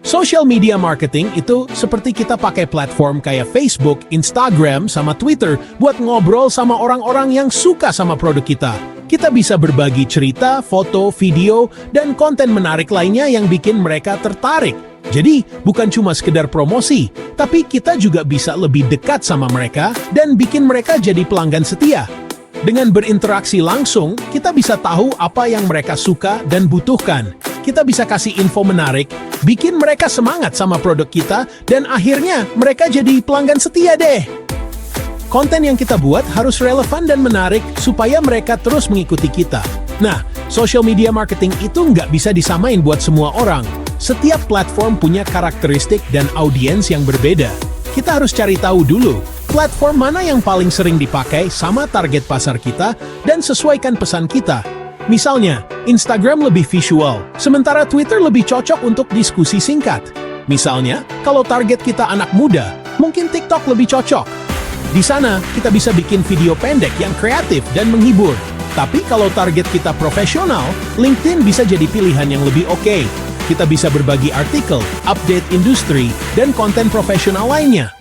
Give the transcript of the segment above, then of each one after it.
Social media marketing itu seperti kita pakai platform kayak Facebook, Instagram, sama Twitter buat ngobrol sama orang-orang yang suka sama produk kita. Kita bisa berbagi cerita, foto, video, dan konten menarik lainnya yang bikin mereka tertarik. Jadi, bukan cuma sekedar promosi, tapi kita juga bisa lebih dekat sama mereka dan bikin mereka jadi pelanggan setia. Dengan berinteraksi langsung, kita bisa tahu apa yang mereka suka dan butuhkan. Kita bisa kasih info menarik, bikin mereka semangat sama produk kita, dan akhirnya mereka jadi pelanggan setia deh. Konten yang kita buat harus relevan dan menarik supaya mereka terus mengikuti kita. Nah, social media marketing itu nggak bisa disamain buat semua orang. Setiap platform punya karakteristik dan audiens yang berbeda. Kita harus cari tahu dulu, platform mana yang paling sering dipakai sama target pasar kita dan sesuaikan pesan kita. Misalnya, Instagram lebih visual, sementara Twitter lebih cocok untuk diskusi singkat. Misalnya, kalau target kita anak muda, mungkin TikTok lebih cocok. Di sana, kita bisa bikin video pendek yang kreatif dan menghibur. Tapi kalau target kita profesional, LinkedIn bisa jadi pilihan yang lebih oke. Kita bisa berbagi artikel, update industri, dan konten profesional lainnya.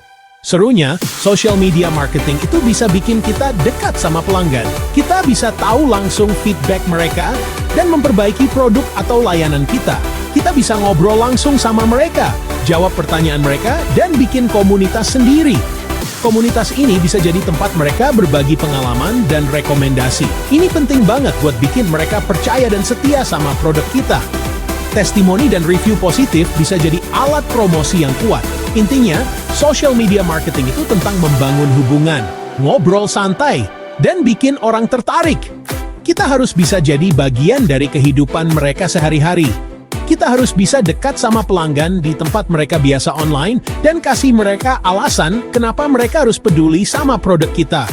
Serunya, social media marketing itu bisa bikin kita dekat sama pelanggan. Kita bisa tahu langsung feedback mereka dan memperbaiki produk atau layanan kita. Kita bisa ngobrol langsung sama mereka, jawab pertanyaan mereka, dan bikin komunitas sendiri. Komunitas ini bisa jadi tempat mereka berbagi pengalaman dan rekomendasi. Ini penting banget buat bikin mereka percaya dan setia sama produk kita. Testimoni dan review positif bisa jadi alat promosi yang kuat. Intinya, social media marketing itu tentang membangun hubungan, ngobrol santai, dan bikin orang tertarik. Kita harus bisa jadi bagian dari kehidupan mereka sehari-hari. Kita harus bisa dekat sama pelanggan di tempat mereka biasa online dan kasih mereka alasan kenapa mereka harus peduli sama produk kita.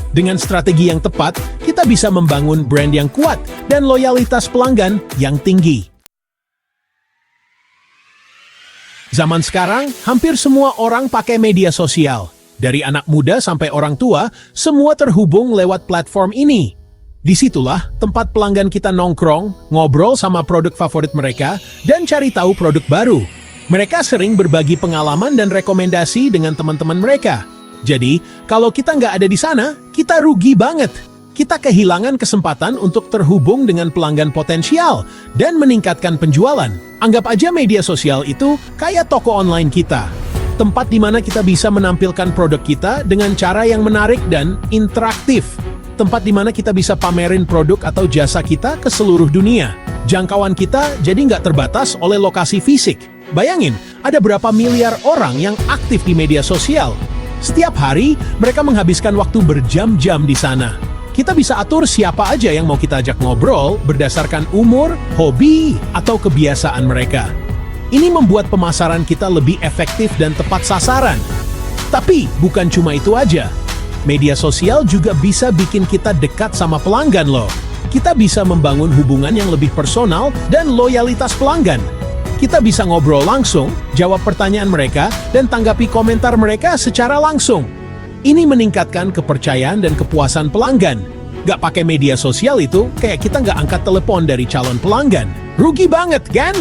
Dengan strategi yang tepat, kita bisa membangun brand yang kuat dan loyalitas pelanggan yang tinggi. Zaman sekarang, hampir semua orang pakai media sosial. Dari anak muda sampai orang tua, semua terhubung lewat platform ini. Disitulah tempat pelanggan kita nongkrong, ngobrol sama produk favorit mereka, dan cari tahu produk baru. Mereka sering berbagi pengalaman dan rekomendasi dengan teman-teman mereka. Jadi, kalau kita nggak ada di sana, kita rugi banget. Kita kehilangan kesempatan untuk terhubung dengan pelanggan potensial dan meningkatkan penjualan. Anggap aja media sosial itu kayak toko online kita. Tempat di mana kita bisa menampilkan produk kita dengan cara yang menarik dan interaktif. Tempat di mana kita bisa pamerin produk atau jasa kita ke seluruh dunia. Jangkauan kita jadi nggak terbatas oleh lokasi fisik. Bayangin, ada berapa miliar orang yang aktif di media sosial. Setiap hari, mereka menghabiskan waktu berjam-jam di sana. Kita bisa atur siapa aja yang mau kita ajak ngobrol berdasarkan umur, hobi, atau kebiasaan mereka. Ini membuat pemasaran kita lebih efektif dan tepat sasaran. Tapi bukan cuma itu aja. Media sosial juga bisa bikin kita dekat sama pelanggan loh. Kita bisa membangun hubungan yang lebih personal dan loyalitas pelanggan. Kita bisa ngobrol langsung, jawab pertanyaan mereka, dan tanggapi komentar mereka secara langsung. Ini meningkatkan kepercayaan dan kepuasan pelanggan. Gak pakai media sosial itu, kayak kita gak angkat telepon dari calon pelanggan. Rugi banget, kan?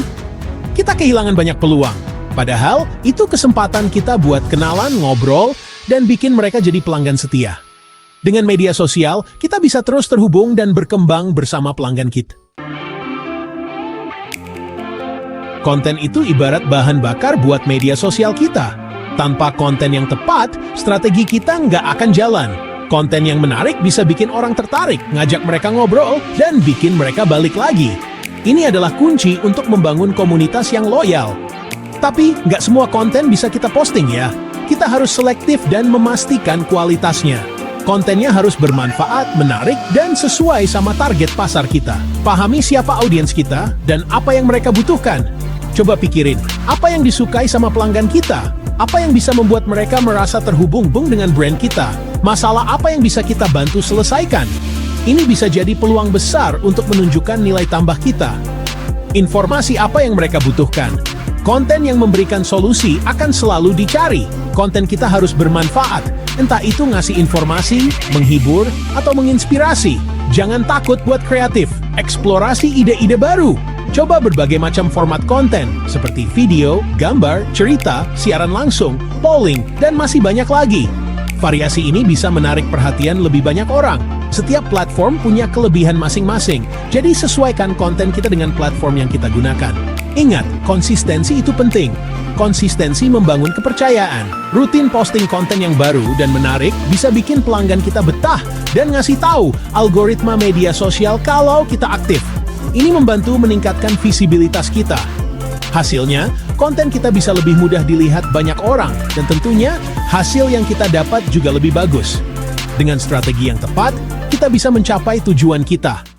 Kita kehilangan banyak peluang. Padahal, itu kesempatan kita buat kenalan, ngobrol, dan bikin mereka jadi pelanggan setia. Dengan media sosial, kita bisa terus terhubung dan berkembang bersama pelanggan kita. Konten itu ibarat bahan bakar buat media sosial kita. Tanpa konten yang tepat, strategi kita nggak akan jalan. Konten yang menarik bisa bikin orang tertarik, ngajak mereka ngobrol, dan bikin mereka balik lagi. Ini adalah kunci untuk membangun komunitas yang loyal. Tapi, nggak semua konten bisa kita posting ya. Kita harus selektif dan memastikan kualitasnya. Kontennya harus bermanfaat, menarik, dan sesuai sama target pasar kita. Pahami siapa audiens kita dan apa yang mereka butuhkan. Coba pikirin, apa yang disukai sama pelanggan kita? Apa yang bisa membuat mereka merasa terhubung dengan brand kita? Masalah apa yang bisa kita bantu selesaikan? Ini bisa jadi peluang besar untuk menunjukkan nilai tambah kita. Informasi apa yang mereka butuhkan? Konten yang memberikan solusi akan selalu dicari. Konten kita harus bermanfaat, entah itu ngasih informasi, menghibur, atau menginspirasi. Jangan takut buat kreatif, eksplorasi ide-ide baru. Coba berbagai macam format konten, seperti video, gambar, cerita, siaran langsung, polling, dan masih banyak lagi. Variasi ini bisa menarik perhatian lebih banyak orang. Setiap platform punya kelebihan masing-masing, jadi sesuaikan konten kita dengan platform yang kita gunakan. Ingat, konsistensi itu penting. Konsistensi membangun kepercayaan. Rutin posting konten yang baru dan menarik bisa bikin pelanggan kita betah dan ngasih tahu algoritma media sosial kalau kita aktif. Ini membantu meningkatkan visibilitas kita. Hasilnya, konten kita bisa lebih mudah dilihat banyak orang dan tentunya hasil yang kita dapat juga lebih bagus. Dengan strategi yang tepat, kita bisa mencapai tujuan kita.